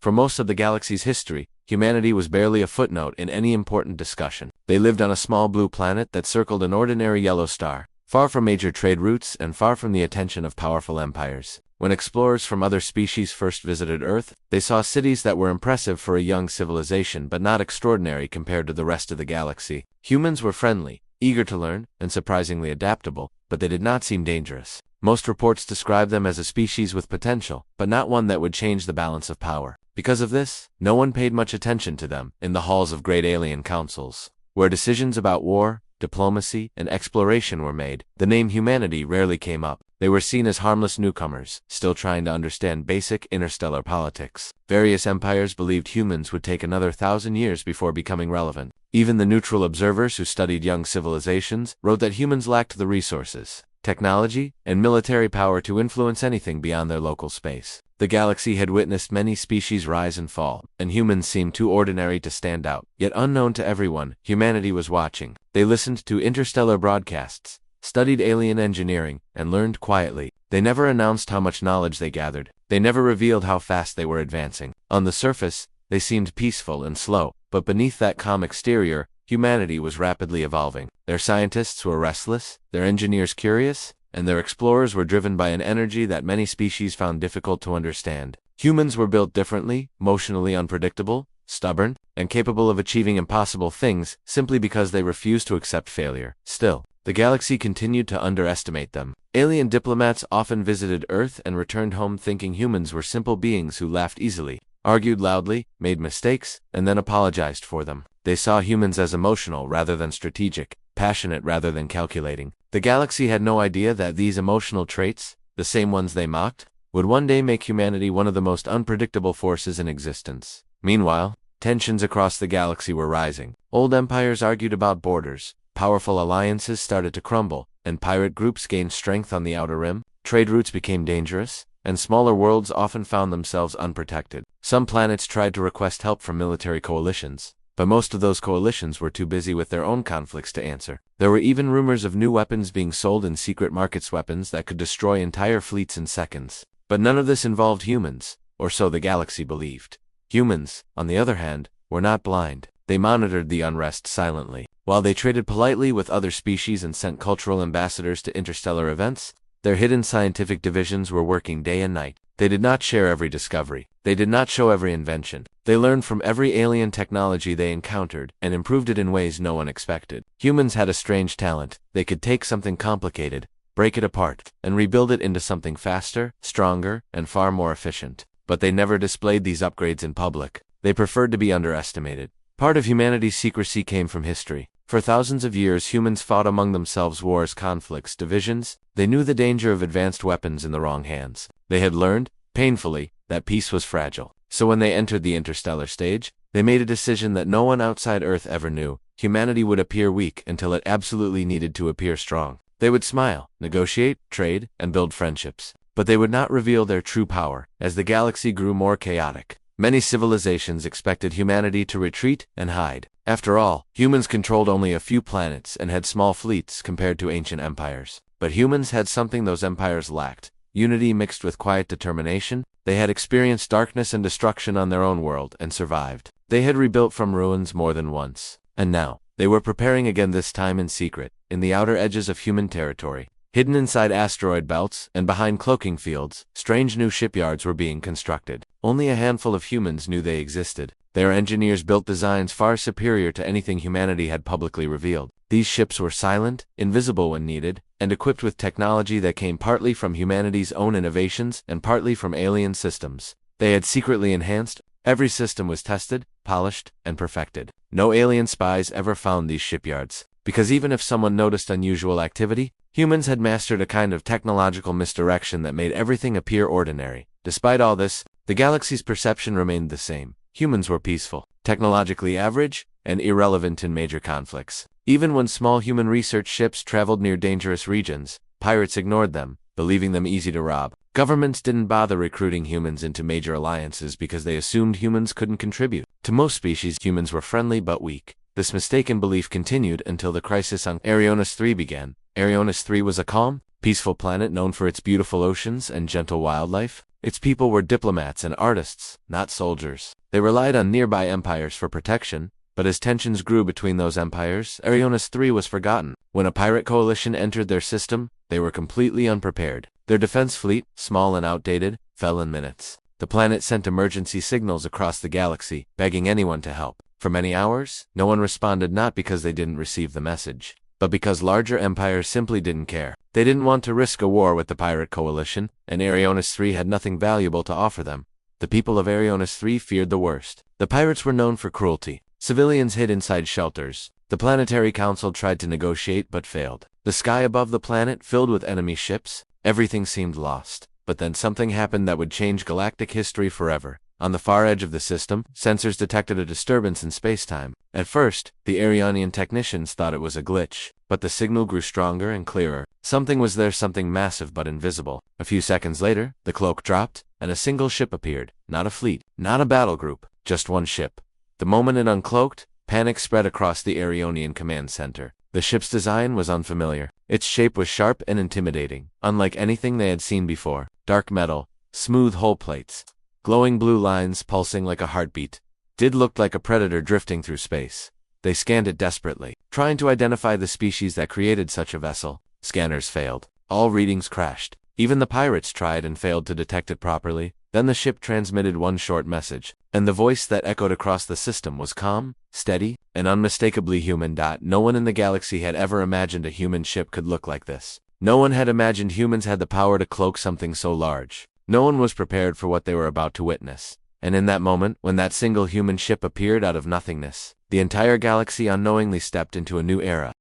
For most of the galaxy's history, humanity was barely a footnote in any important discussion. They lived on a small blue planet that circled an ordinary yellow star, far from major trade routes and far from the attention of powerful empires. When explorers from other species first visited Earth, they saw cities that were impressive for a young civilization but not extraordinary compared to the rest of the galaxy. Humans were friendly, eager to learn, and surprisingly adaptable, but they did not seem dangerous. Most reports describe them as a species with potential, but not one that would change the balance of power. Because of this, no one paid much attention to them in the halls of great alien councils, where decisions about war, diplomacy, and exploration were made. The name humanity rarely came up. They were seen as harmless newcomers, still trying to understand basic interstellar politics. Various empires believed humans would take another 1,000 years before becoming relevant. Even the neutral observers who studied young civilizations wrote that humans lacked the resources, technology, and military power to influence anything beyond their local space. The galaxy had witnessed many species rise and fall, and humans seemed too ordinary to stand out. Yet unknown to everyone, humanity was watching. They listened to interstellar broadcasts, studied alien engineering, and learned quietly. They never announced how much knowledge they gathered. They never revealed how fast they were advancing. On the surface, they seemed peaceful and slow, but beneath that calm exterior, humanity was rapidly evolving. Their scientists were restless, their engineers curious, and their explorers were driven by an energy that many species found difficult to understand. Humans were built differently, emotionally unpredictable, stubborn, and capable of achieving impossible things simply because they refused to accept failure. Still, the galaxy continued to underestimate them. Alien diplomats often visited Earth and returned home thinking humans were simple beings who laughed easily, argued loudly, made mistakes, and then apologized for them. They saw humans as emotional rather than strategic, passionate rather than calculating. The galaxy had no idea that these emotional traits, the same ones they mocked, would one day make humanity one of the most unpredictable forces in existence. Meanwhile, tensions across the galaxy were rising. Old empires argued about borders, powerful alliances started to crumble, and pirate groups gained strength on the outer rim. Trade routes became dangerous, and smaller worlds often found themselves unprotected. Some planets tried to request help from military coalitions, but most of those coalitions were too busy with their own conflicts to answer. There were even rumors of new weapons being sold in secret markets, weapons that could destroy entire fleets in seconds. But none of this involved humans, or so the galaxy believed. Humans, on the other hand, were not blind. They monitored the unrest silently. While they traded politely with other species and sent cultural ambassadors to interstellar events, their hidden scientific divisions were working day and night. They did not share every discovery. They did not show every invention. They learned from every alien technology they encountered and improved it in ways no one expected. Humans had a strange talent. They could take something complicated, break it apart, and rebuild it into something faster, stronger, and far more efficient. But they never displayed these upgrades in public. They preferred to be underestimated. Part of humanity's secrecy came from history. For thousands of years, humans fought among themselves, wars, conflicts, divisions. They knew the danger of advanced weapons in the wrong hands. They had learned, painfully, that peace was fragile. So when they entered the interstellar stage, they made a decision that no one outside Earth ever knew. Humanity would appear weak until it absolutely needed to appear strong. They would smile, negotiate, trade, and build friendships. But they would not reveal their true power. As the galaxy grew more chaotic, many civilizations expected humanity to retreat and hide. After all, humans controlled only a few planets and had small fleets compared to ancient empires. But humans had something those empires lacked: unity mixed with quiet determination. They had experienced darkness and destruction on their own world and survived. They had rebuilt from ruins more than once. And now, they were preparing again, this time in secret, in the outer edges of human territory. Hidden inside asteroid belts and behind cloaking fields, strange new shipyards were being constructed. Only a handful of humans knew they existed. Their engineers built designs far superior to anything humanity had publicly revealed. These ships were silent, invisible when needed, and equipped with technology that came partly from humanity's own innovations and partly from alien systems. They had secretly enhanced. Every system was tested, polished, and perfected. No alien spies ever found these shipyards, because even if someone noticed unusual activity, humans had mastered a kind of technological misdirection that made everything appear ordinary. Despite all this, the galaxy's perception remained the same. Humans were peaceful, technologically average, and irrelevant in major conflicts. Even when small human research ships traveled near dangerous regions, pirates ignored them, believing them easy to rob. Governments didn't bother recruiting humans into major alliances because they assumed humans couldn't contribute. To most species, humans were friendly but weak. This mistaken belief continued until the crisis on Arionis 3 began. Arionis 3 was a calm, peaceful planet known for its beautiful oceans and gentle wildlife. Its people were diplomats and artists, not soldiers. They relied on nearby empires for protection, but as tensions grew between those empires, Arionis III was forgotten. When a pirate coalition entered their system, they were completely unprepared. Their defense fleet, small and outdated, fell in minutes. The planet sent emergency signals across the galaxy, begging anyone to help. For many hours, no one responded, not because they didn't receive the message, but because larger empires simply didn't care. They didn't want to risk a war with the pirate coalition, and Arionis III had nothing valuable to offer them. The people of Arionis III feared the worst. The pirates were known for cruelty. Civilians hid inside shelters. The planetary council tried to negotiate but failed. The sky above the planet filled with enemy ships. Everything seemed lost. But then something happened that would change galactic history forever. On the far edge of the system, sensors detected a disturbance in spacetime. At first, the Arianian technicians thought it was a glitch, but the signal grew stronger and clearer. Something was there, something massive but invisible. A few seconds later, the cloak dropped, and a single ship appeared. Not a fleet, not a battle group, just one ship. The moment it uncloaked, panic spread across the Arianian command center. The ship's design was unfamiliar. Its shape was sharp and intimidating, unlike anything they had seen before. Dark metal, smooth hull plates, glowing blue lines pulsing like a heartbeat. It looked like a predator drifting through space. They scanned it desperately, trying to identify the species that created such a vessel. Scanners failed. All readings crashed. Even the pirates tried and failed to detect it properly. Then the ship transmitted one short message, and the voice that echoed across the system was calm, steady, and unmistakably human. No one in the galaxy had ever imagined a human ship could look like this. No one had imagined humans had the power to cloak something so large. No one was prepared for what they were about to witness. And in that moment, when that single human ship appeared out of nothingness, the entire galaxy unknowingly stepped into a new era.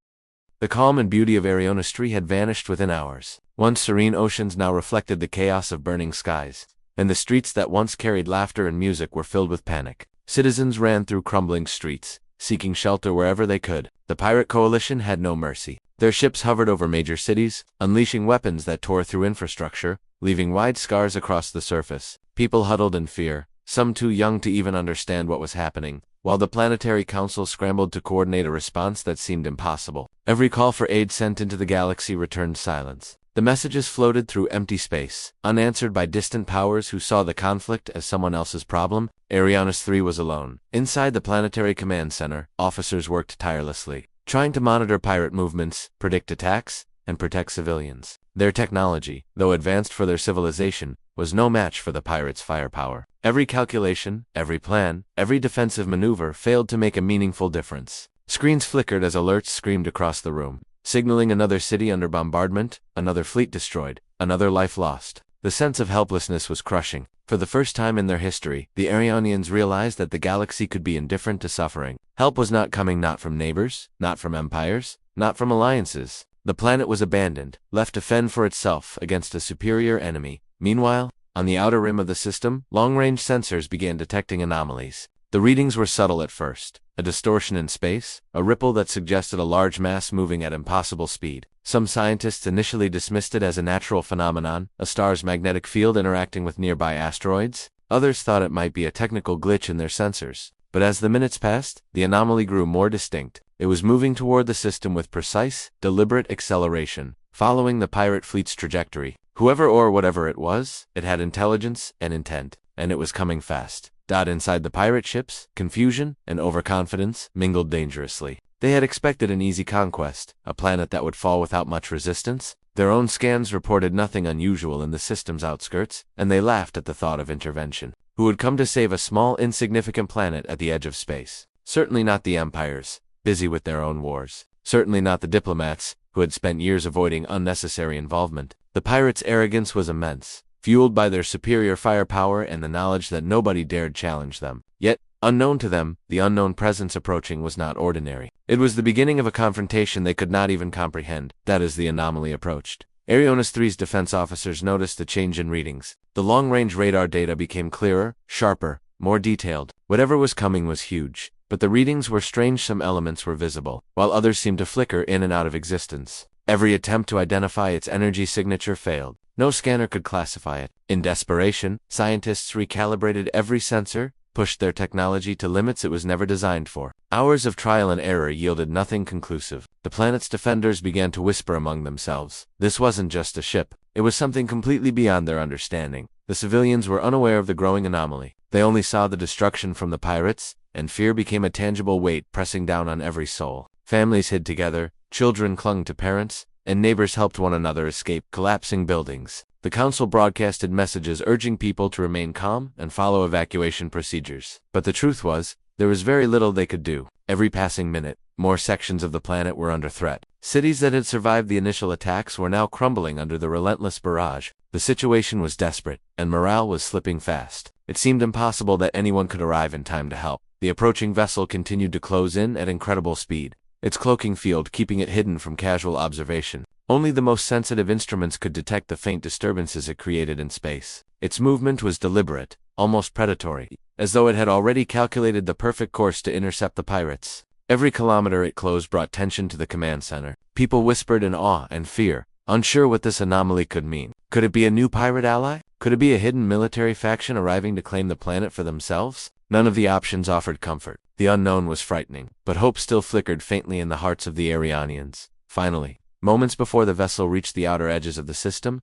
The calm and beauty of Arionis III had vanished within hours. Once serene oceans now reflected the chaos of burning skies, and the streets that once carried laughter and music were filled with panic. Citizens ran through crumbling streets, seeking shelter wherever they could. The pirate coalition had no mercy. Their ships hovered over major cities, unleashing weapons that tore through infrastructure, leaving wide scars across the surface. People huddled in fear, some too young to even understand what was happening, while the planetary council scrambled to coordinate a response that seemed impossible. Every call for aid sent into the galaxy returned silence. The messages floated through empty space, unanswered by distant powers who saw the conflict as someone else's problem. Arionis III was alone. Inside the planetary command center, officers worked tirelessly, trying to monitor pirate movements, predict attacks, and protect civilians. Their technology, though advanced for their civilization, was no match for the pirates' firepower. Every calculation, every plan, every defensive maneuver failed to make a meaningful difference. Screens flickered as alerts screamed across the room, signaling another city under bombardment, another fleet destroyed, another life lost. The sense of helplessness was crushing. For the first time in their history, the Arianians realized that the galaxy could be indifferent to suffering. Help was not coming, not from neighbors, not from empires, not from alliances. The planet was abandoned, left to fend for itself against a superior enemy. Meanwhile, on the outer rim of the system, long-range sensors began detecting anomalies. The readings were subtle at first. A distortion in space, a ripple that suggested a large mass moving at impossible speed. Some scientists initially dismissed it as a natural phenomenon, a star's magnetic field interacting with nearby asteroids. Others thought it might be a technical glitch in their sensors. But as the minutes passed, the anomaly grew more distinct. It was moving toward the system with precise, deliberate acceleration, following the pirate fleet's trajectory. Whoever or whatever it was, it had intelligence and intent, and it was coming fast. Inside the pirate ships, confusion and overconfidence mingled dangerously. They had expected an easy conquest, a planet that would fall without much resistance. Their own scans reported nothing unusual in the system's outskirts, and they laughed at the thought of intervention. Who would come to save a small, insignificant planet at the edge of space? Certainly not the empires, busy with their own wars. Certainly not the diplomats, who had spent years avoiding unnecessary involvement. The pirates' arrogance was immense, fueled by their superior firepower and the knowledge that nobody dared challenge them. Yet, unknown to them, the unknown presence approaching was not ordinary. It was the beginning of a confrontation they could not even comprehend. That as the anomaly approached, Arionis III's defense officers noticed a change in readings. The long-range radar data became clearer, sharper, more detailed. Whatever was coming was huge, but the readings were strange. Some elements were visible, while others seemed to flicker in and out of existence. Every attempt to identify its energy signature failed. No scanner could classify it. In desperation, scientists recalibrated every sensor, pushed their technology to limits it was never designed for. Hours of trial and error yielded nothing conclusive. The planet's defenders began to whisper among themselves. This wasn't just a ship. It was something completely beyond their understanding. The civilians were unaware of the growing anomaly. They only saw the destruction from the pirates, and fear became a tangible weight pressing down on every soul. Families hid together, children clung to parents, and neighbors helped one another escape collapsing buildings. The council broadcasted messages urging people to remain calm and follow evacuation procedures. But the truth was, there was very little they could do. Every passing minute, more sections of the planet were under threat. Cities that had survived the initial attacks were now crumbling under the relentless barrage. The situation was desperate, and morale was slipping fast. It seemed impossible that anyone could arrive in time to help. The approaching vessel continued to close in at incredible speed, its cloaking field keeping it hidden from casual observation. Only the most sensitive instruments could detect the faint disturbances it created in space. Its movement was deliberate, almost predatory, as though it had already calculated the perfect course to intercept the pirates. Every kilometer it closed brought tension to the command center. People whispered in awe and fear, unsure what this anomaly could mean. Could it be a new pirate ally? Could it be a hidden military faction arriving to claim the planet for themselves? None of the options offered comfort. The unknown was frightening, but hope still flickered faintly in the hearts of the Arianians. Finally, moments before the vessel reached the outer edges of the system,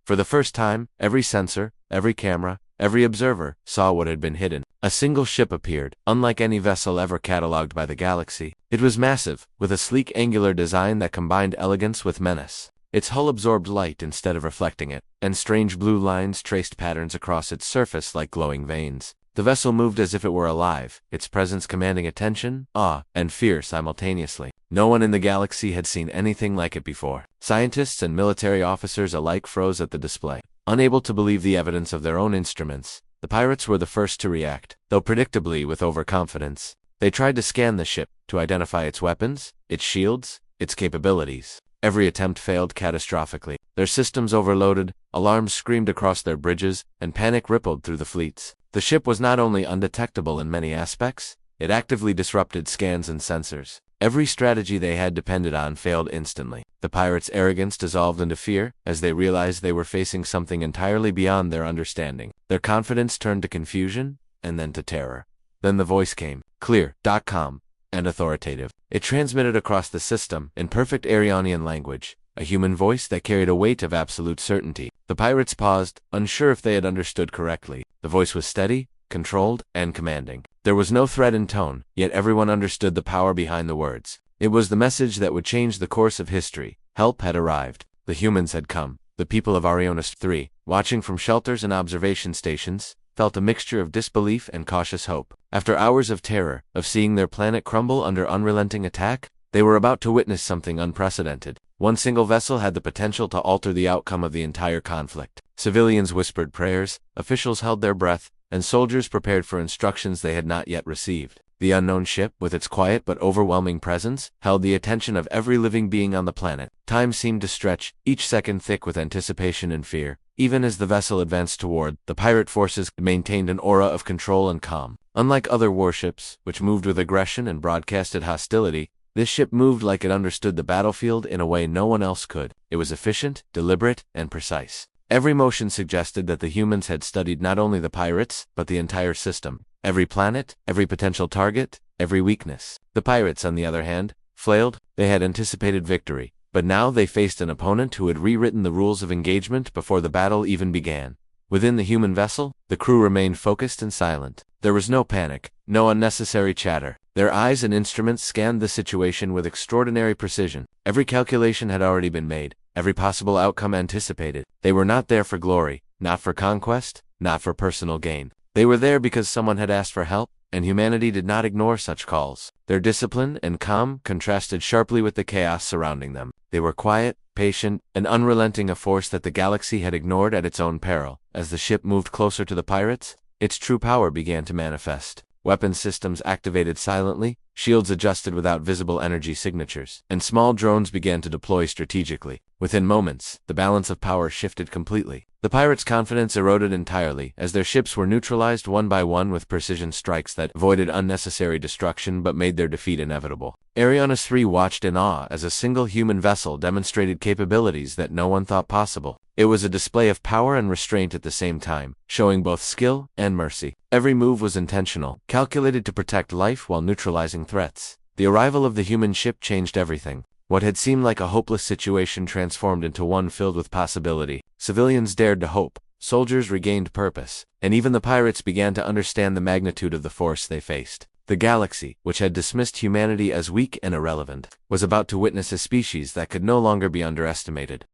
for the first time, every sensor, every camera, every observer saw what had been hidden. A single ship appeared, unlike any vessel ever catalogued by the galaxy. It was massive, with a sleek angular design that combined elegance with menace. Its hull absorbed light instead of reflecting it, and strange blue lines traced patterns across its surface like glowing veins. The vessel moved as if it were alive, its presence commanding attention, awe, and fear simultaneously. No one in the galaxy had seen anything like it before. Scientists and military officers alike froze at the display. Unable to believe the evidence of their own instruments, the pirates were the first to react, though predictably with overconfidence. They tried to scan the ship, to identify its weapons, its shields, its capabilities. Every attempt failed catastrophically. Their systems overloaded, alarms screamed across their bridges, and panic rippled through the fleets. The ship was not only undetectable in many aspects, it actively disrupted scans and sensors. Every strategy they had depended on failed instantly. The pirates' arrogance dissolved into fear as they realized they were facing something entirely beyond their understanding. Their confidence turned to confusion, and then to terror. Then the voice came, clear, calm, and authoritative. It transmitted across the system in perfect Arianian language, a human voice that carried a weight of absolute certainty. The pirates paused, unsure if they had understood correctly. The voice was steady, controlled, and commanding. There was no threat in tone, yet everyone understood the power behind the words. It was the message that would change the course of history. Help had arrived. The humans had come. The people of Arionis 3, watching from shelters and observation stations, felt a mixture of disbelief and cautious hope. After hours of terror, of seeing their planet crumble under unrelenting attack, they were about to witness something unprecedented. One single vessel had the potential to alter the outcome of the entire conflict. Civilians whispered prayers, officials held their breath, and soldiers prepared for instructions they had not yet received. The unknown ship, with its quiet but overwhelming presence, held the attention of every living being on the planet. Time seemed to stretch, each second thick with anticipation and fear. Even as the vessel advanced toward, the pirate forces maintained an aura of control and calm. Unlike other warships, which moved with aggression and broadcasted hostility, this ship moved like it understood the battlefield in a way no one else could. It was efficient, deliberate, and precise. Every motion suggested that the humans had studied not only the pirates, but the entire system. Every planet, every potential target, every weakness. The pirates, on the other hand, flailed. They had anticipated victory, but now they faced an opponent who had rewritten the rules of engagement before the battle even began. Within the human vessel, the crew remained focused and silent. There was no panic, no unnecessary chatter. Their eyes and instruments scanned the situation with extraordinary precision. Every calculation had already been made, every possible outcome anticipated. They were not there for glory, not for conquest, not for personal gain. They were there because someone had asked for help, and humanity did not ignore such calls. Their discipline and calm contrasted sharply with the chaos surrounding them. They were quiet, patient, and unrelenting, a force that the galaxy had ignored at its own peril. As the ship moved closer to the pirates, its true power began to manifest. Weapon systems activated silently, shields adjusted without visible energy signatures, and small drones began to deploy strategically. Within moments, the balance of power shifted completely. The pirates' confidence eroded entirely as their ships were neutralized one by one with precision strikes that avoided unnecessary destruction but made their defeat inevitable. Arianas 3 watched in awe as a single human vessel demonstrated capabilities that no one thought possible. It was a display of power and restraint at the same time, showing both skill and mercy. Every move was intentional, calculated to protect life while neutralizing threats. The arrival of the human ship changed everything. What had seemed like a hopeless situation transformed into one filled with possibility. Civilians dared to hope, soldiers regained purpose, and even the pirates began to understand the magnitude of the force they faced. The galaxy, which had dismissed humanity as weak and irrelevant, was about to witness a species that could no longer be underestimated.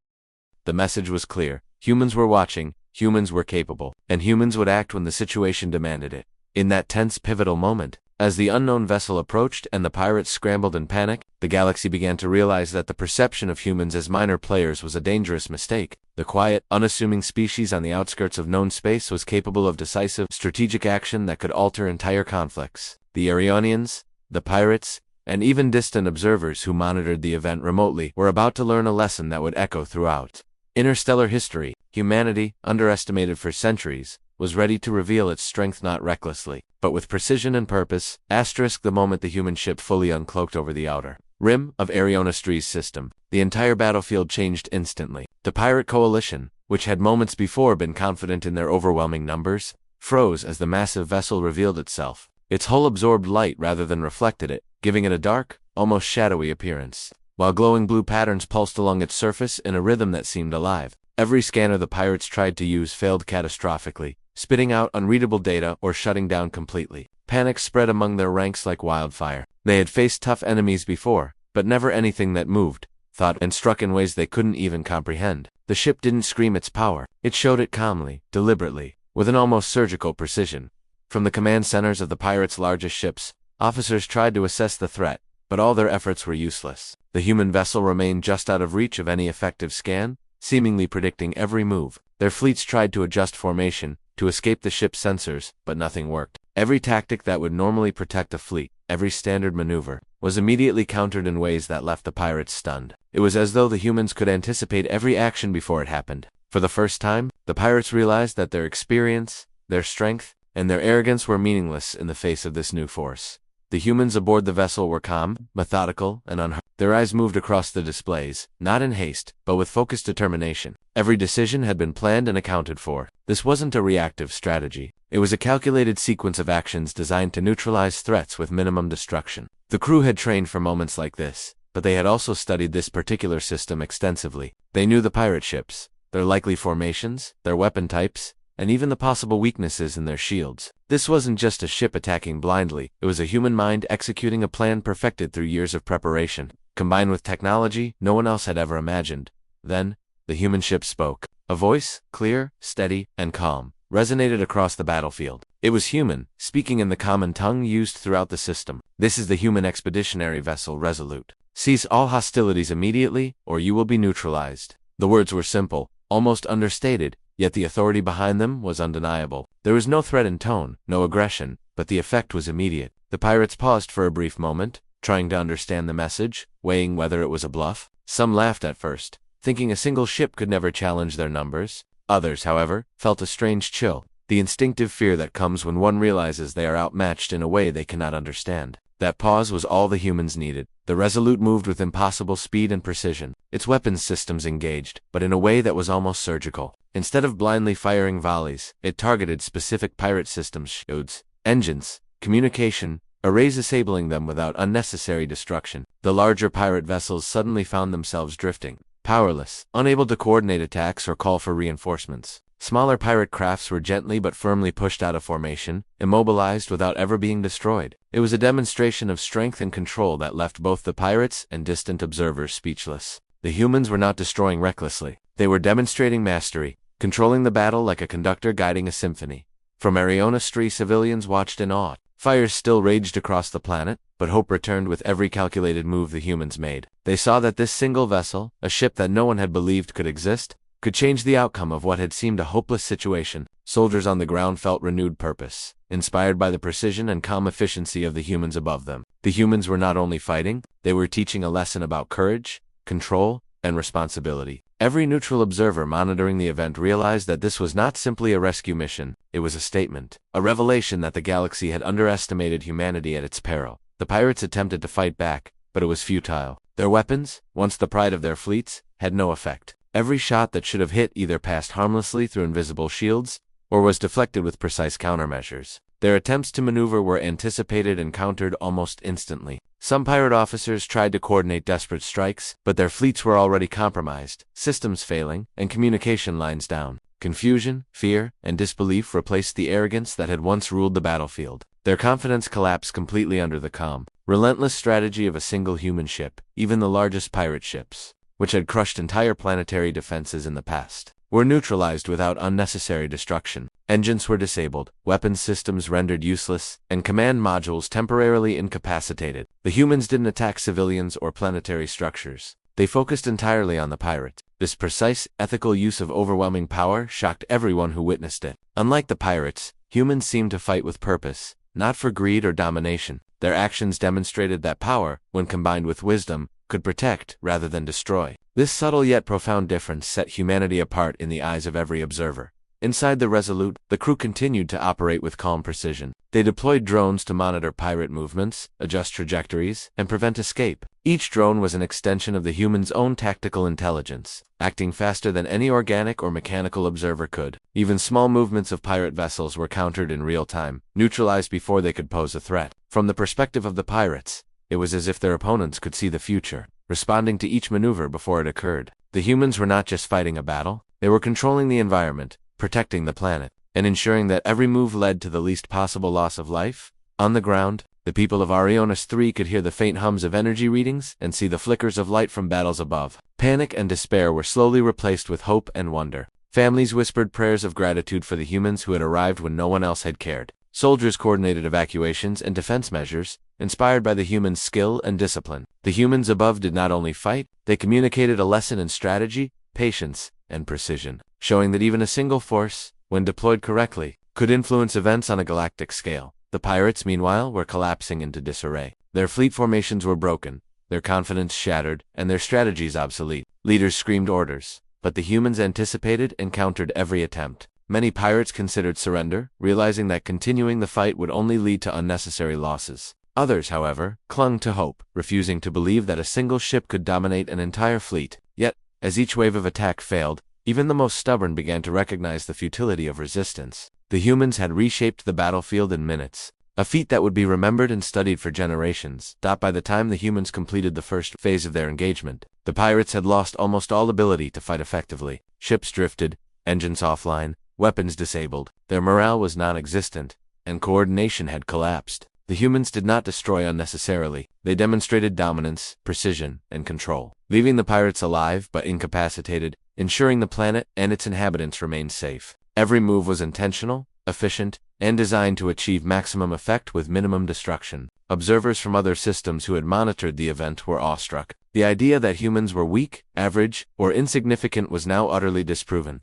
The message was clear. Humans were watching, humans were capable, and humans would act when the situation demanded it. In that tense, pivotal moment, as the unknown vessel approached and the pirates scrambled in panic, the galaxy began to realize that the perception of humans as minor players was a dangerous mistake. The quiet, unassuming species on the outskirts of known space was capable of decisive, strategic action that could alter entire conflicts. The Arianians, the pirates, and even distant observers who monitored the event remotely were about to learn a lesson that would echo throughout interstellar history. Humanity, underestimated for centuries, was ready to reveal its strength not recklessly, but with precision and purpose. The moment the human ship fully uncloaked over the outer rim of Arianas 3's system, the entire battlefield changed instantly. The pirate coalition, which had moments before been confident in their overwhelming numbers, froze as the massive vessel revealed itself. Its hull absorbed light rather than reflected it, giving it a dark, almost shadowy appearance, while glowing blue patterns pulsed along its surface in a rhythm that seemed alive. Every scanner the pirates tried to use failed catastrophically, spitting out unreadable data or shutting down completely. Panic spread among their ranks like wildfire. They had faced tough enemies before, but never anything that moved, thought, and struck in ways they couldn't even comprehend. The ship didn't scream its power. It showed it calmly, deliberately, with an almost surgical precision. From the command centers of the pirates' largest ships, officers tried to assess the threat, but all their efforts were useless. The human vessel remained just out of reach of any effective scan, seemingly predicting every move. Their fleets tried to adjust formation, to escape the ship's sensors, but nothing worked. Every tactic that would normally protect a fleet, every standard maneuver, was immediately countered in ways that left the pirates stunned. It was as though the humans could anticipate every action before it happened. For the first time, the pirates realized that their experience, their strength, and their arrogance were meaningless in the face of this new force. The humans aboard the vessel were calm, methodical, and unhurried. Their eyes moved across the displays, not in haste, but with focused determination. Every decision had been planned and accounted for. This wasn't a reactive strategy. It was a calculated sequence of actions designed to neutralize threats with minimum destruction. The crew had trained for moments like this, but they had also studied this particular system extensively. They knew the pirate ships, their likely formations, their weapon types, and even the possible weaknesses in their shields. This wasn't just a ship attacking blindly, it was a human mind executing a plan perfected through years of preparation, combined with technology no one else had ever imagined. Then, the human ship spoke. A voice, clear, steady, and calm, resonated across the battlefield. It was human, speaking in the common tongue used throughout the system. This is the human expeditionary vessel Resolute. Cease all hostilities immediately, or you will be neutralized. The words were simple, almost understated, yet the authority behind them was undeniable. There was no threat in tone, no aggression, but the effect was immediate. The pirates paused for a brief moment, trying to understand the message, weighing whether it was a bluff. Some laughed at first, thinking a single ship could never challenge their numbers. Others, however, felt a strange chill, the instinctive fear that comes when one realizes they are outmatched in a way they cannot understand. That pause was all the humans needed. The Resolute moved with impossible speed and precision. Its weapons systems engaged, but in a way that was almost surgical. Instead of blindly firing volleys, it targeted specific pirate systems, shields, engines, communication, arrays, disabling them without unnecessary destruction. The larger pirate vessels suddenly found themselves drifting, powerless, unable to coordinate attacks or call for reinforcements. Smaller pirate crafts were gently but firmly pushed out of formation, immobilized without ever being destroyed. It was a demonstration of strength and control that left both the pirates and distant observers speechless. The humans were not destroying recklessly. They were demonstrating mastery, controlling the battle like a conductor guiding a symphony. From Arianas 3, civilians watched in awe. Fires still raged across the planet, but hope returned with every calculated move the humans made. They saw that this single vessel, a ship that no one had believed could exist, could change the outcome of what had seemed a hopeless situation. Soldiers on the ground felt renewed purpose, inspired by the precision and calm efficiency of the humans above them. The humans were not only fighting, they were teaching a lesson about courage, control, and responsibility. Every neutral observer monitoring the event realized that this was not simply a rescue mission, it was a statement, a revelation that the galaxy had underestimated humanity at its peril. The pirates attempted to fight back, but it was futile. Their weapons, once the pride of their fleets, had no effect. Every shot that should have hit either passed harmlessly through invisible shields, or was deflected with precise countermeasures. Their attempts to maneuver were anticipated and countered almost instantly. Some pirate officers tried to coordinate desperate strikes, but their fleets were already compromised, systems failing, and communication lines down. Confusion, fear, and disbelief replaced the arrogance that had once ruled the battlefield. Their confidence collapsed completely under the calm, relentless strategy of a single human ship. Even the largest pirate ships, which had crushed entire planetary defenses in the past, were neutralized without unnecessary destruction. Engines were disabled, weapons systems rendered useless, and command modules temporarily incapacitated. The humans didn't attack civilians or planetary structures. They focused entirely on the pirate. This precise, ethical use of overwhelming power shocked everyone who witnessed it. Unlike the pirates, humans seemed to fight with purpose, not for greed or domination. Their actions demonstrated that power, when combined with wisdom, could protect rather than destroy. This subtle yet profound difference set humanity apart in the eyes of every observer. Inside the Resolute, the crew continued to operate with calm precision. They deployed drones to monitor pirate movements, adjust trajectories, and prevent escape. Each drone was an extension of the human's own tactical intelligence, acting faster than any organic or mechanical observer could. Even small movements of pirate vessels were countered in real time, neutralized before they could pose a threat. From the perspective of the pirates, it was as if their opponents could see the future, responding to each maneuver before it occurred. The humans were not just fighting a battle, they were controlling the environment, protecting the planet, and ensuring that every move led to the least possible loss of life. On the ground, the people of Arionis 3 could hear the faint hums of energy readings and see the flickers of light from battles above. Panic and despair were slowly replaced with hope and wonder. Families whispered prayers of gratitude for the humans who had arrived when no one else had cared. Soldiers coordinated evacuations and defense measures, inspired by the humans' skill and discipline. The humans above did not only fight, they communicated a lesson in strategy, patience, and precision, showing that even a single force, when deployed correctly, could influence events on a galactic scale. The pirates, meanwhile, were collapsing into disarray. Their fleet formations were broken, their confidence shattered, and their strategies obsolete. Leaders screamed orders, but the humans anticipated and countered every attempt. Many pirates considered surrender, realizing that continuing the fight would only lead to unnecessary losses. Others, however, clung to hope, refusing to believe that a single ship could dominate an entire fleet. Yet, as each wave of attack failed, even the most stubborn began to recognize the futility of resistance. The humans had reshaped the battlefield in minutes, a feat that would be remembered and studied for generations. By the time the humans completed the first phase of their engagement, the pirates had lost almost all ability to fight effectively. Ships drifted, engines offline, weapons disabled, their morale was non-existent, and coordination had collapsed. The humans did not destroy unnecessarily, they demonstrated dominance, precision, and control, leaving the pirates alive but incapacitated, ensuring the planet and its inhabitants remained safe. Every move was intentional, efficient, and designed to achieve maximum effect with minimum destruction. Observers from other systems who had monitored the event were awestruck. The idea that humans were weak, average, or insignificant was now utterly disproven.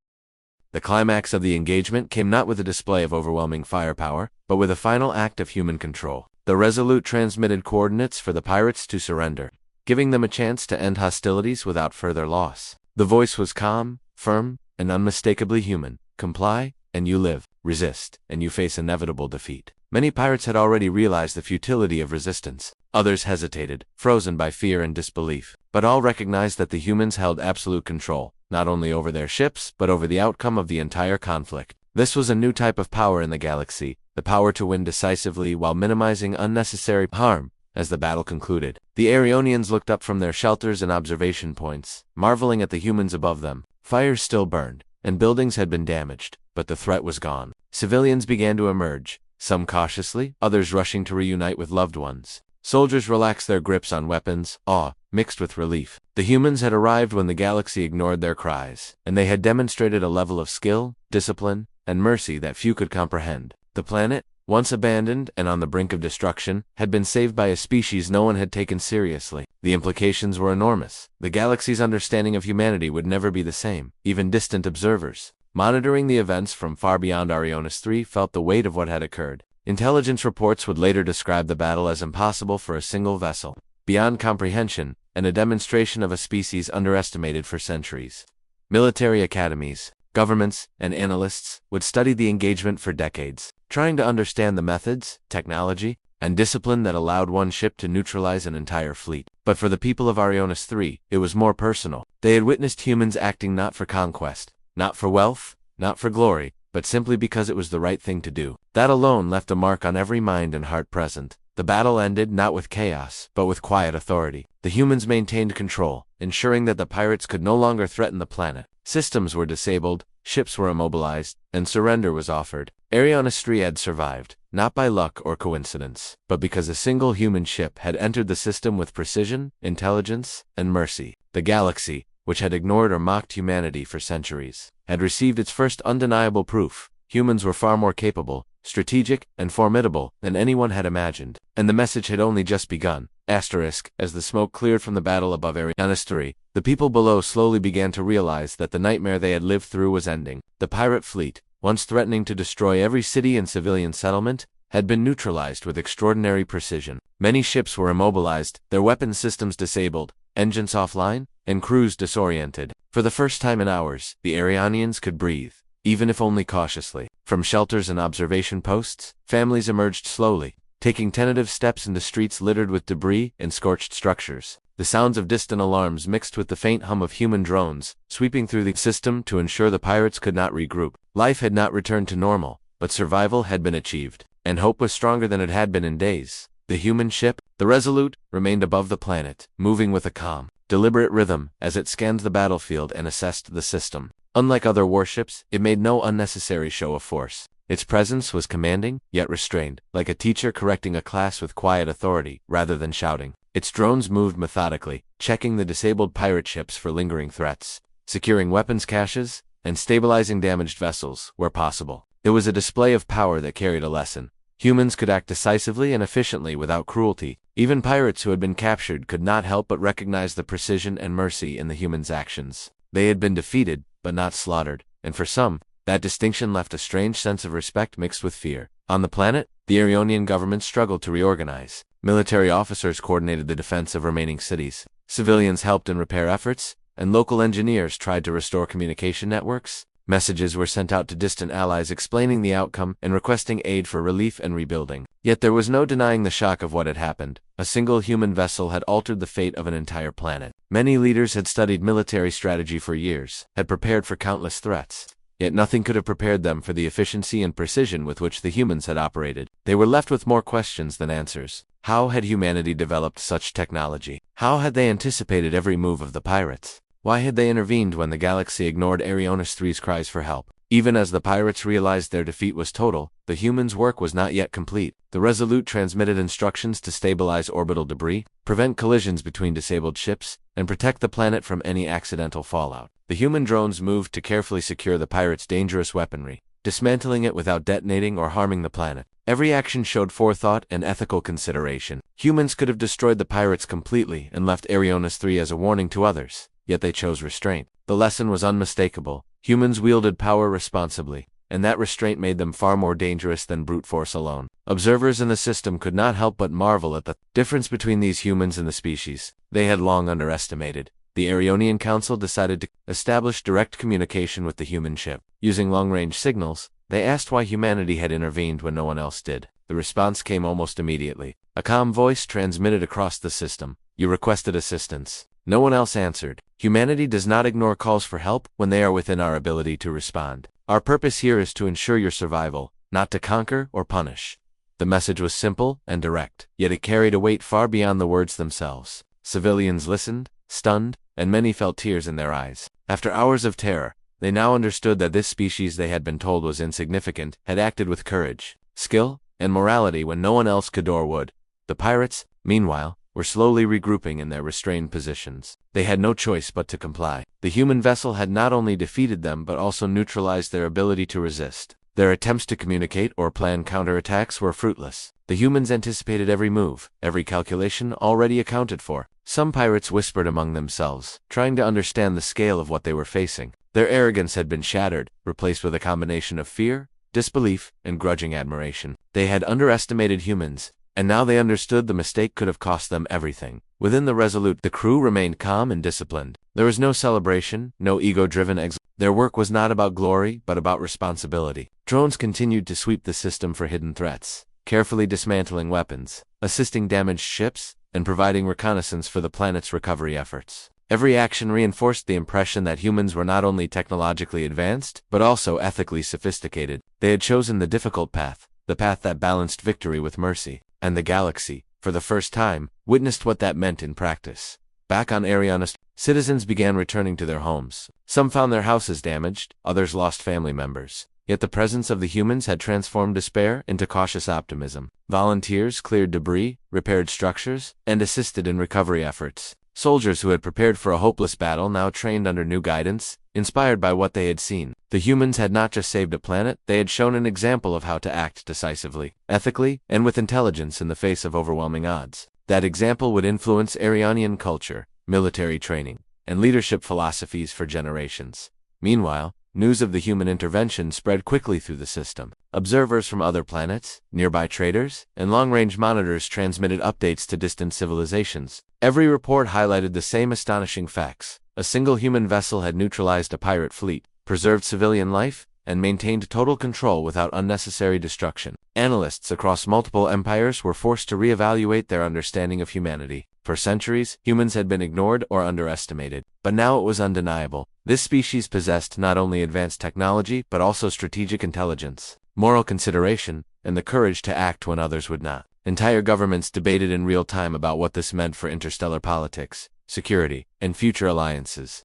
The climax of the engagement came not with a display of overwhelming firepower, but with a final act of human control. The Resolute transmitted coordinates for the pirates to surrender, giving them a chance to end hostilities without further loss. The voice was calm, firm, and unmistakably human. Comply, and you live. Resist, and you face inevitable defeat. Many pirates had already realized the futility of resistance. Others hesitated, frozen by fear and disbelief. But all recognized that the humans held absolute control, not only over their ships, but over the outcome of the entire conflict. This was a new type of power in the galaxy, the power to win decisively while minimizing unnecessary harm. As the battle concluded, the Arionians looked up from their shelters and observation points, marveling at the humans above them. Fires still burned, and buildings had been damaged, but the threat was gone. Civilians began to emerge, some cautiously, others rushing to reunite with loved ones. Soldiers relaxed their grips on weapons, awe mixed with relief. The humans had arrived when the galaxy ignored their cries, and they had demonstrated a level of skill, discipline, and mercy that few could comprehend. The planet, once abandoned and on the brink of destruction, had been saved by a species no one had taken seriously. The implications were enormous. The galaxy's understanding of humanity would never be the same. Even distant observers, monitoring the events from far beyond Arionis 3, felt the weight of what had occurred. Intelligence reports would later describe the battle as impossible for a single vessel, beyond comprehension, and a demonstration of a species underestimated for centuries. Military academies, governments, and analysts would study the engagement for decades, trying to understand the methods, technology, and discipline that allowed one ship to neutralize an entire fleet. But for the people of Arionis 3, it was more personal. They had witnessed humans acting not for conquest, not for wealth, not for glory, but simply because it was the right thing to do. That alone left a mark on every mind and heart present. The battle ended not with chaos, but with quiet authority. The humans maintained control, ensuring that the pirates could no longer threaten the planet. Systems were disabled, ships were immobilized, and surrender was offered. Arionis 3 had survived, not by luck or coincidence, but because a single human ship had entered the system with precision, intelligence, and mercy. The galaxy, which had ignored or mocked humanity for centuries, had received its first undeniable proof. Humans were far more capable, strategic, and formidable than anyone had imagined. And the message had only just begun. As the smoke cleared from the battle above Arionis 3, the people below slowly began to realize that the nightmare they had lived through was ending. The pirate fleet, once threatening to destroy every city and civilian settlement, had been neutralized with extraordinary precision. Many ships were immobilized, their weapon systems disabled, engines offline, and crews disoriented. For the first time in hours, the Arianians could breathe, even if only cautiously. From shelters and observation posts, families emerged slowly, taking tentative steps into streets littered with debris and scorched structures. The sounds of distant alarms mixed with the faint hum of human drones, sweeping through the system to ensure the pirates could not regroup. Life had not returned to normal, but survival had been achieved, and hope was stronger than it had been in days. The human ship, the Resolute, remained above the planet, moving with a calm, deliberate rhythm as it scanned the battlefield and assessed the system. Unlike other warships, it made no unnecessary show of force. Its presence was commanding, yet restrained, like a teacher correcting a class with quiet authority, rather than shouting. Its drones moved methodically, checking the disabled pirate ships for lingering threats, securing weapons caches, and stabilizing damaged vessels, where possible. It was a display of power that carried a lesson. Humans could act decisively and efficiently without cruelty. Even pirates who had been captured could not help but recognize the precision and mercy in the humans' actions. They had been defeated, but not slaughtered, and for some, that distinction left a strange sense of respect mixed with fear. On the planet, the Arionian government struggled to reorganize. Military officers coordinated the defense of remaining cities. Civilians helped in repair efforts, and local engineers tried to restore communication networks. Messages were sent out to distant allies explaining the outcome and requesting aid for relief and rebuilding. Yet there was no denying the shock of what had happened. A single human vessel had altered the fate of an entire planet. Many leaders had studied military strategy for years, had prepared for countless threats. Yet nothing could have prepared them for the efficiency and precision with which the humans had operated. They were left with more questions than answers. How had humanity developed such technology? How had they anticipated every move of the pirates? Why had they intervened when the galaxy ignored Arionis 3's cries for help? Even as the pirates realized their defeat was total, the humans' work was not yet complete. The Resolute transmitted instructions to stabilize orbital debris, prevent collisions between disabled ships, and protect the planet from any accidental fallout. The human drones moved to carefully secure the pirates' dangerous weaponry, dismantling it without detonating or harming the planet. Every action showed forethought and ethical consideration. Humans could have destroyed the pirates completely and left Arionis 3 as a warning to others, yet they chose restraint. The lesson was unmistakable. Humans wielded power responsibly, and that restraint made them far more dangerous than brute force alone. Observers in the system could not help but marvel at the difference between these humans and the species they had long underestimated. The Arionian Council decided to establish direct communication with the human ship. Using long-range signals, they asked why humanity had intervened when no one else did. The response came almost immediately. A calm voice transmitted across the system. You requested assistance. No one else answered. Humanity does not ignore calls for help when they are within our ability to respond. Our purpose here is to ensure your survival, not to conquer or punish. The message was simple and direct, yet it carried a weight far beyond the words themselves. Civilians listened, stunned, and many felt tears in their eyes. After hours of terror, they now understood that this species they had been told was insignificant had acted with courage, skill, and morality when no one else could or would. The pirates, meanwhile, were slowly regrouping in their restrained positions. They had no choice but to comply. The human vessel had not only defeated them but also neutralized their ability to resist. Their attempts to communicate or plan counterattacks were fruitless. The humans anticipated every move, every calculation already accounted for. Some pirates whispered among themselves, trying to understand the scale of what they were facing. Their arrogance had been shattered, replaced with a combination of fear, disbelief, and grudging admiration. They had underestimated humans, and now they understood the mistake could have cost them everything. Within the Resolute, the crew remained calm and disciplined. There was no celebration, no ego-driven exultation. Their work was not about glory, but about responsibility. Drones continued to sweep the system for hidden threats, carefully dismantling weapons, assisting damaged ships, and providing reconnaissance for the planet's recovery efforts. Every action reinforced the impression that humans were not only technologically advanced, but also ethically sophisticated. They had chosen the difficult path, the path that balanced victory with mercy. And the galaxy, for the first time, witnessed what that meant in practice. Back on Ariana, citizens began returning to their homes. Some found their houses damaged, others lost family members. Yet the presence of the humans had transformed despair into cautious optimism. Volunteers cleared debris, repaired structures, and assisted in recovery efforts. Soldiers who had prepared for a hopeless battle now trained under new guidance, inspired by what they had seen. The humans had not just saved a planet, they had shown an example of how to act decisively, ethically, and with intelligence in the face of overwhelming odds. That example would influence Arianian culture, military training, and leadership philosophies for generations. Meanwhile, news of the human intervention spread quickly through the system. Observers from other planets, nearby traders, and long-range monitors transmitted updates to distant civilizations. Every report highlighted the same astonishing facts. A single human vessel had neutralized a pirate fleet, preserved civilian life, and maintained total control without unnecessary destruction. Analysts across multiple empires were forced to reevaluate their understanding of humanity. For centuries, humans had been ignored or underestimated, but now it was undeniable. This species possessed not only advanced technology but also strategic intelligence, moral consideration, and the courage to act when others would not. Entire governments debated in real time about what this meant for interstellar politics, security, and future alliances.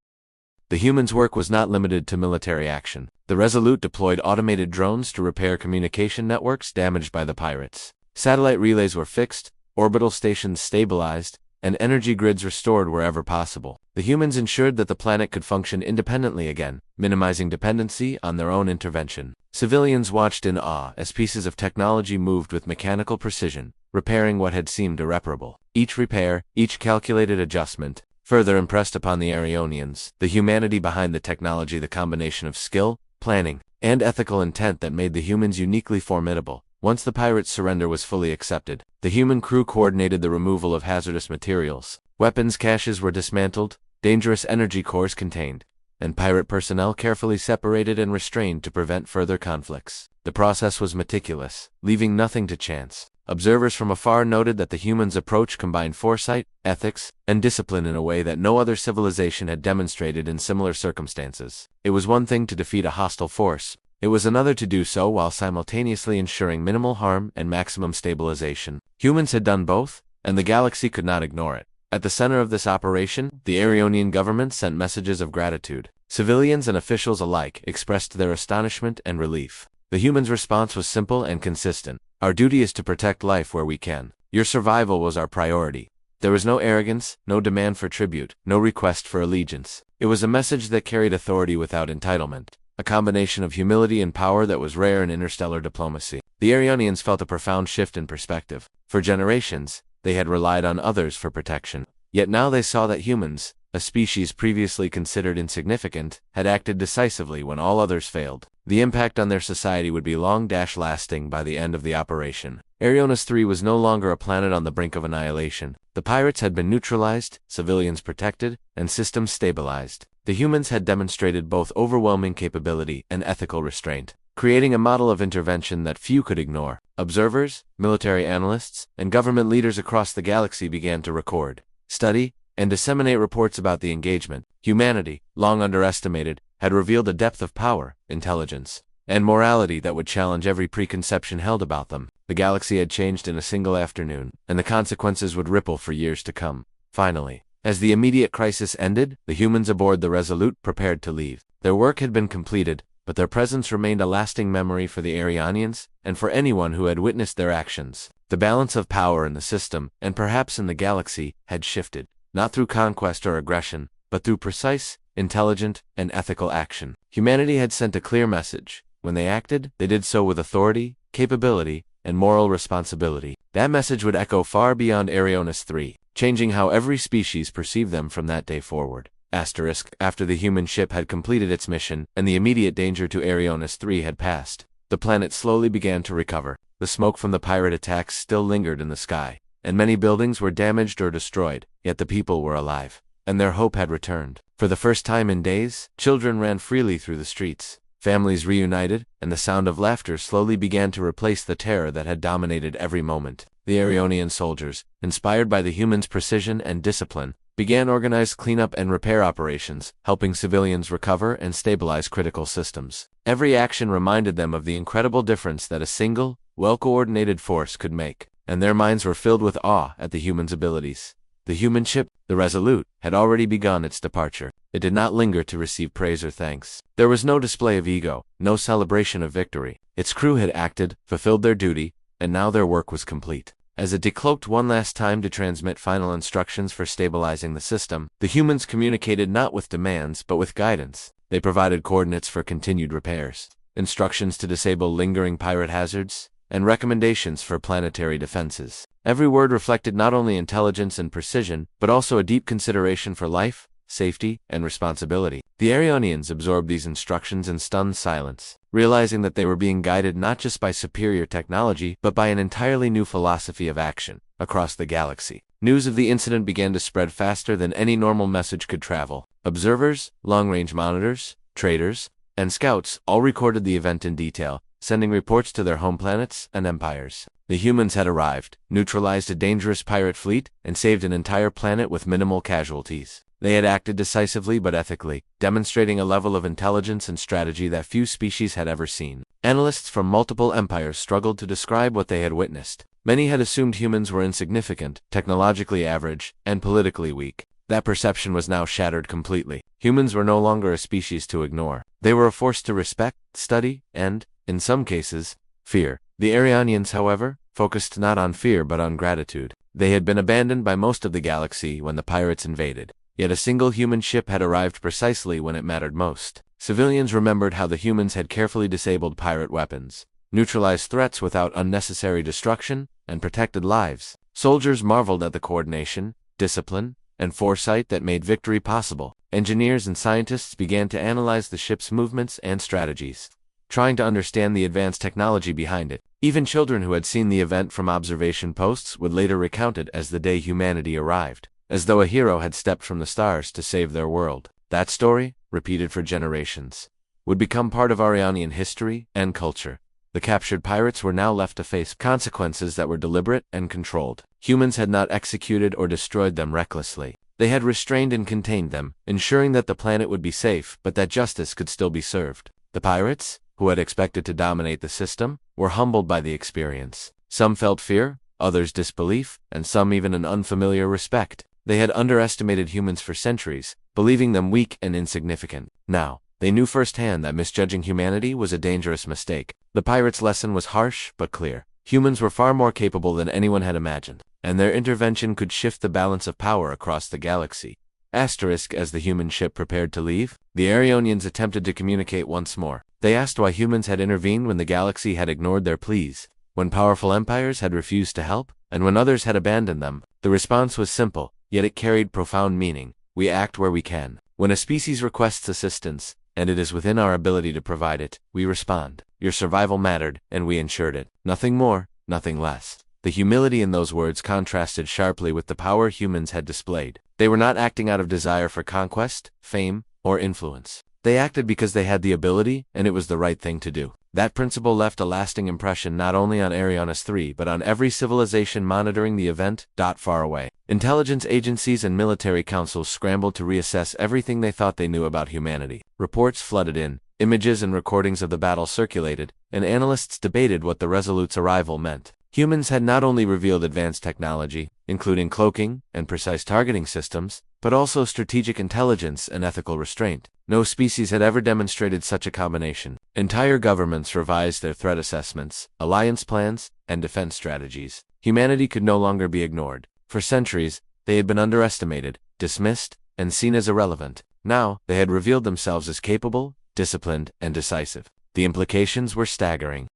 The humans' work was not limited to military action. The Resolute deployed automated drones to repair communication networks damaged by the pirates. Satellite relays were fixed, orbital stations stabilized, and energy grids restored wherever possible. The humans ensured that the planet could function independently again, minimizing dependency on their own intervention. Civilians watched in awe as pieces of technology moved with mechanical precision, repairing what had seemed irreparable. Each repair, each calculated adjustment, further impressed upon the Arionians the humanity behind the technology, the combination of skill, planning, and ethical intent that made the humans uniquely formidable. Once the pirates' surrender was fully accepted, the human crew coordinated the removal of hazardous materials. Weapons caches were dismantled, dangerous energy cores contained, and pirate personnel carefully separated and restrained to prevent further conflicts. The process was meticulous, leaving nothing to chance. Observers from afar noted that the humans' approach combined foresight, ethics, and discipline in a way that no other civilization had demonstrated in similar circumstances. It was one thing to defeat a hostile force. It was another to do so while simultaneously ensuring minimal harm and maximum stabilization. Humans had done both, and the galaxy could not ignore it. At the center of this operation, the Arionian government sent messages of gratitude. Civilians and officials alike expressed their astonishment and relief. The humans' response was simple and consistent. Our duty is to protect life where we can. Your survival was our priority. There was no arrogance, no demand for tribute, no request for allegiance. It was a message that carried authority without entitlement, a combination of humility and power that was rare in interstellar diplomacy. The Arionians felt a profound shift in perspective. For generations, they had relied on others for protection. Yet now they saw that humans, a species previously considered insignificant, had acted decisively when all others failed. The impact on their society would be long-lasting by the end of the operation. Arionis 3 was no longer a planet on the brink of annihilation. The pirates had been neutralized, civilians protected, and systems stabilized. The humans had demonstrated both overwhelming capability and ethical restraint, creating a model of intervention that few could ignore. Observers, military analysts, and government leaders across the galaxy began to record, study, and disseminate reports about the engagement. Humanity, long underestimated, had revealed a depth of power, intelligence, and morality that would challenge every preconception held about them. The galaxy had changed in a single afternoon, and the consequences would ripple for years to come. Finally, as the immediate crisis ended, the humans aboard the Resolute prepared to leave. Their work had been completed, but their presence remained a lasting memory for the Arionians and for anyone who had witnessed their actions. The balance of power in the system, and perhaps in the galaxy, had shifted, not through conquest or aggression, but through precise, intelligent, and ethical action. Humanity had sent a clear message. when they acted, they did so with authority, capability, and moral responsibility. That message would echo far beyond Arionis 3, changing how every species perceived them from that day forward. After the human ship had completed its mission, and the immediate danger to Arionis 3 had passed, the planet slowly began to recover. The smoke from the pirate attacks still lingered in the sky, and many buildings were damaged or destroyed, yet the people were alive, and their hope had returned. For the first time in days, children ran freely through the streets. Families reunited, and the sound of laughter slowly began to replace the terror that had dominated every moment. The Arionian soldiers, inspired by the humans' precision and discipline, began organized cleanup and repair operations, helping civilians recover and stabilize critical systems. Every action reminded them of the incredible difference that a single, well-coordinated force could make, and their minds were filled with awe at the humans' abilities. The human ship, the Resolute, had already begun its departure. It did not linger to receive praise or thanks. There was no display of ego, no celebration of victory. Its crew had acted, fulfilled their duty, and now their work was complete. As it decloaked one last time to transmit final instructions for stabilizing the system, the humans communicated not with demands but with guidance. They provided coordinates for continued repairs, instructions to disable lingering pirate hazards, and recommendations for planetary defenses. Every word reflected not only intelligence and precision, but also a deep consideration for life, safety, and responsibility. The Arionians absorbed these instructions in stunned silence, realizing that they were being guided not just by superior technology, but by an entirely new philosophy of action. Across the galaxy, news of the incident began to spread faster than any normal message could travel. Observers, long-range monitors, traders, and scouts all recorded the event in detail, sending reports to their home planets and empires. The humans had arrived, neutralized a dangerous pirate fleet, and saved an entire planet with minimal casualties. They had acted decisively but ethically, demonstrating a level of intelligence and strategy that few species had ever seen. Analysts from multiple empires struggled to describe what they had witnessed. Many had assumed humans were insignificant, technologically average, and politically weak. That perception was now shattered completely. Humans were no longer a species to ignore. They were a force to respect, study, and, in some cases, fear. The Arionians, however, focused not on fear but on gratitude. They had been abandoned by most of the galaxy when the pirates invaded. Yet a single human ship had arrived precisely when it mattered most. Civilians remembered how the humans had carefully disabled pirate weapons, neutralized threats without unnecessary destruction, and protected lives. Soldiers marveled at the coordination, discipline, and foresight that made victory possible. Engineers and scientists began to analyze the ship's movements and strategies, trying to understand the advanced technology behind it. Even children who had seen the event from observation posts would later recount it as the day humanity arrived, as though a hero had stepped from the stars to save their world. That story, repeated for generations, would become part of Arionian history and culture. The captured pirates were now left to face consequences that were deliberate and controlled. Humans had not executed or destroyed them recklessly. They had restrained and contained them, ensuring that the planet would be safe but that justice could still be served. The pirates, who had expected to dominate the system, were humbled by the experience. Some felt fear, others disbelief, and some even an unfamiliar respect. They had underestimated humans for centuries, believing them weak and insignificant. Now, they knew firsthand that misjudging humanity was a dangerous mistake. The pirates' lesson was harsh but clear. Humans were far more capable than anyone had imagined, and their intervention could shift the balance of power across the galaxy. As the human ship prepared to leave, the Arionians attempted to communicate once more. They asked why humans had intervened when the galaxy had ignored their pleas, when powerful empires had refused to help, and when others had abandoned them. The response was simple, yet it carried profound meaning. We act where we can. When a species requests assistance, and it is within our ability to provide it, we respond. Your survival mattered, and we ensured it. Nothing more, nothing less. The humility in those words contrasted sharply with the power humans had displayed. They were not acting out of desire for conquest, fame, or influence. They acted because they had the ability, and it was the right thing to do. That principle left a lasting impression not only on Arionis 3 but on every civilization monitoring the event. Far away, intelligence agencies and military councils scrambled to reassess everything they thought they knew about humanity. Reports flooded in, images and recordings of the battle circulated, and analysts debated what the Resolute's arrival meant. Humans had not only revealed advanced technology, including cloaking and precise targeting systems, but also strategic intelligence and ethical restraint. No species had ever demonstrated such a combination. Entire governments revised their threat assessments, alliance plans, and defense strategies. Humanity could no longer be ignored. For centuries, they had been underestimated, dismissed, and seen as irrelevant. Now, they had revealed themselves as capable, disciplined, and decisive. The implications were staggering.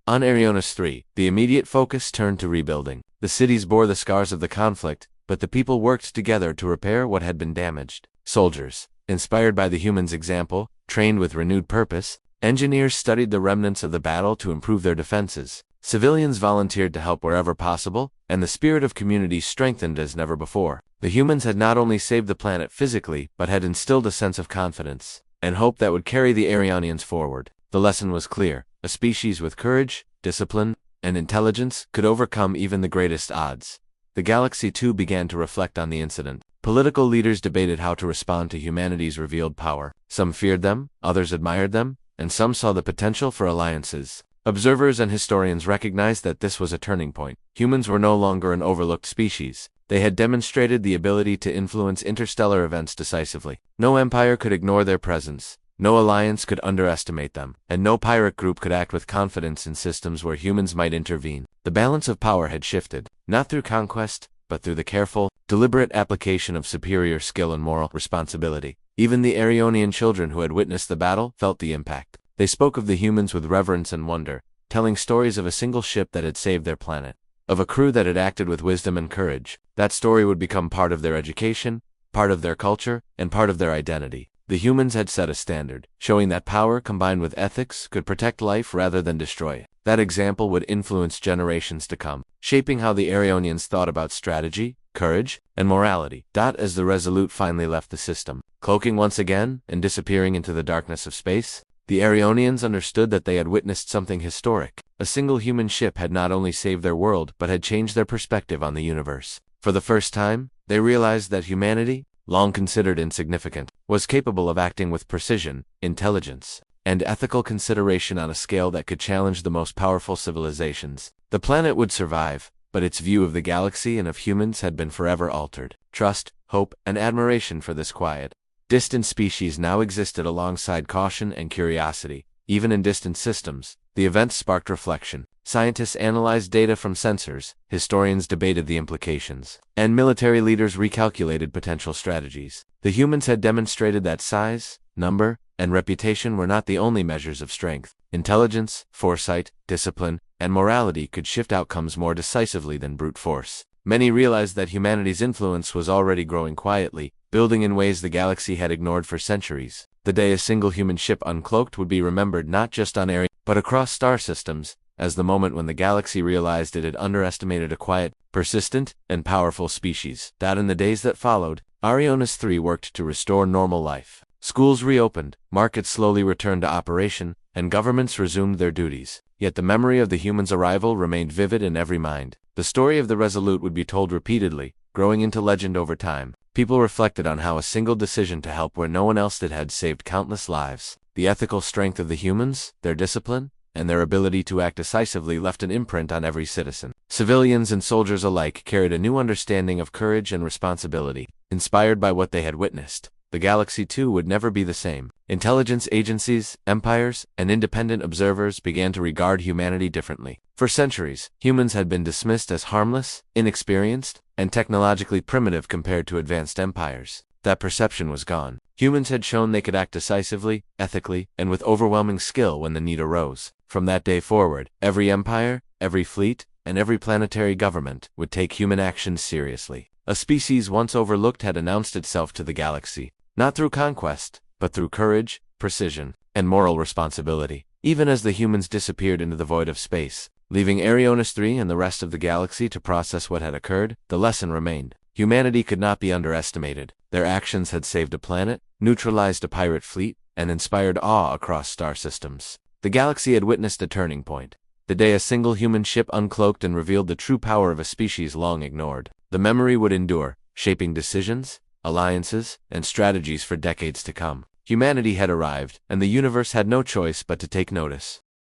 On Arionis 3, the immediate focus turned to rebuilding. The cities bore the scars of the conflict, but the people worked together to repair what had been damaged. Soldiers, inspired by the humans' example, trained with renewed purpose. Engineers studied the remnants of the battle to improve their defenses. Civilians volunteered to help wherever possible, and the spirit of community strengthened as never before. The humans had not only saved the planet physically, but had instilled a sense of confidence and hope that would carry the Arionians forward. The lesson was clear. A species with courage, discipline, and intelligence could overcome even the greatest odds. The galaxy too began to reflect on the incident. Political leaders debated how to respond to humanity's revealed power. Some feared them, others admired them, and some saw the potential for alliances. Observers and historians recognized that this was a turning point. Humans were no longer an overlooked species. They had demonstrated the ability to influence interstellar events decisively. No empire could ignore their presence. No alliance could underestimate them, and no pirate group could act with confidence in systems where humans might intervene. The balance of power had shifted, not through conquest, but through the careful, deliberate application of superior skill and moral responsibility. Even the Arionian children who had witnessed the battle felt the impact. They spoke of the humans with reverence and wonder, telling stories of a single ship that had saved their planet, of a crew that had acted with wisdom and courage. That story would become part of their education, part of their culture, and part of their identity. The humans had set a standard, showing that power combined with ethics could protect life rather than destroy it. That example would influence generations to come, shaping how the Arionians thought about strategy, courage, and morality. As the Resolute finally left the system, cloaking once again and disappearing into the darkness of space, the Arionians understood that they had witnessed something historic. A single human ship had not only saved their world but had changed their perspective on the universe. For the first time, they realized that humanity, long considered insignificant, was capable of acting with precision, intelligence, and ethical consideration on a scale that could challenge the most powerful civilizations. The planet would survive, but its view of the galaxy and of humans had been forever altered. Trust, hope, and admiration for this quiet, distant species now existed alongside caution and curiosity. Even in distant systems, the events sparked reflection. Scientists analyzed data from sensors, historians debated the implications, and military leaders recalculated potential strategies. The humans had demonstrated that size, number, and reputation were not the only measures of strength. Intelligence, foresight, discipline, and morality could shift outcomes more decisively than brute force. Many realized that humanity's influence was already growing quietly, building in ways the galaxy had ignored for centuries. The day a single human ship uncloaked would be remembered not just on Arion, but across star systems, as the moment when the galaxy realized it had underestimated a quiet, persistent, and powerful species. In the days that followed, Arionis 3 worked to restore normal life. Schools reopened, markets slowly returned to operation, and governments resumed their duties. Yet the memory of the humans' arrival remained vivid in every mind. The story of the Resolute would be told repeatedly, growing into legend over time. People reflected on how a single decision to help where no one else did had saved countless lives. The ethical strength of the humans, their discipline, and their ability to act decisively left an imprint on every citizen. Civilians and soldiers alike carried a new understanding of courage and responsibility. Inspired by what they had witnessed, the galaxy too would never be the same. Intelligence agencies, empires, and independent observers began to regard humanity differently. For centuries, humans had been dismissed as harmless, inexperienced, and technologically primitive compared to advanced empires. That perception was gone. Humans had shown they could act decisively, ethically, and with overwhelming skill when the need arose. From that day forward, every empire, every fleet, and every planetary government would take human actions seriously. A species once overlooked had announced itself to the galaxy, not through conquest, but through courage, precision, and moral responsibility. Even as the humans disappeared into the void of space, leaving Arionis 3 and the rest of the galaxy to process what had occurred, the lesson remained. Humanity could not be underestimated. Their actions had saved a planet, neutralized a pirate fleet, and inspired awe across star systems. The galaxy had witnessed a turning point. The day a single human ship uncloaked and revealed the true power of a species long ignored. The memory would endure, shaping decisions, alliances, and strategies for decades to come. Humanity had arrived, and the universe had no choice but to take notice.